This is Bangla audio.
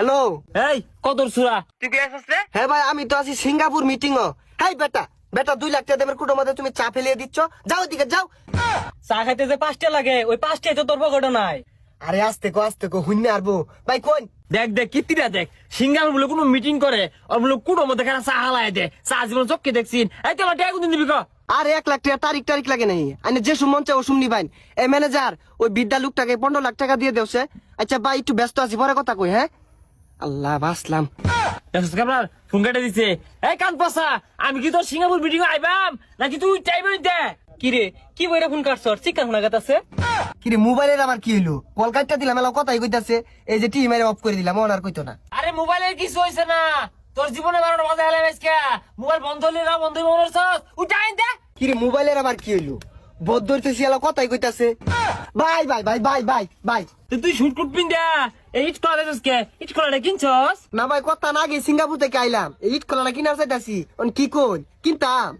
হ্যালো এই কদর সুরা তুই কে আসছ রে? হ্যাঁ ভাই আমি তো আছি সিঙ্গাপুর মিটিং ও। হাই বেটা বেটা 2 লাখ টাকা দেবের কুটোর মধ্যে তুমি চা ফেলিয়ে দিচ্ছ, যাও দিকে যাও। চা খাইতে যে 5টা লাগে ওই 5টাই তো তোর পকেটে নাই। আরে আস্তে কো হুইনে আরবো ভাই কোন। দেখ দেখ কিতিরা দেখ সিঙ্গার বলে কোনো মিটিং করে আর বলে কুটোর মধ্যে খানা চা হালায় দে চা জীবন চক্কে দেখছিন এই তো টাকা কোনদিন দিবি ক আরে 1 লাখ টাকা তারিখ লাগে নাই আইনে যে সুমন চাও সুমনি ভাই এই ম্যানেজার ওই বিদ্যা লোকটাকে 15 লাখ টাকা দিয়ে দেওছে। আচ্ছা ভাই একটু ব্যস্ত আছি পরে কথা কই। হ্যাঁ আল্লাহ বাসলাম। আপনার ফোন কেটে দিছে। এই কান পাসা আমি কি তোর সিঙ্গাপুর মিটিং আইবাম নাকি তুই টাইম দে কি রে কি বইরা ফোন কাটছ চিকান শোনা গাতাছে কিরে মোবাইলের আবার কি হইলো? কল কাটটা দিলাম এলা কথাই কইতাছে, এই যে টিভি মেরে অফ করে দিলাম ওনার কইতো না। আরে মোবাইলের কিছু হইছে না তোর জীবনে 12টা বাজে হেলে আজকে মোবাইল বন্ধ হইলে না বন্ধ হইব মনে হচ্ছে উঠাই দে কিরে মোবাইলের আবার কি হইলো? বদ ধরতেছি এলা কথাই কইতাছে। Bye bye bye bye bye bye. তুই শুট কুট পিন দে এই ইট কলা দেছস কে ইট কলাটা কিনছস না ভাই কথা না আগে সিঙ্গাপুর থেকে আইলাম, এই ইট কলাটা কিনার চাইতাছি কি কোন কিনতাম।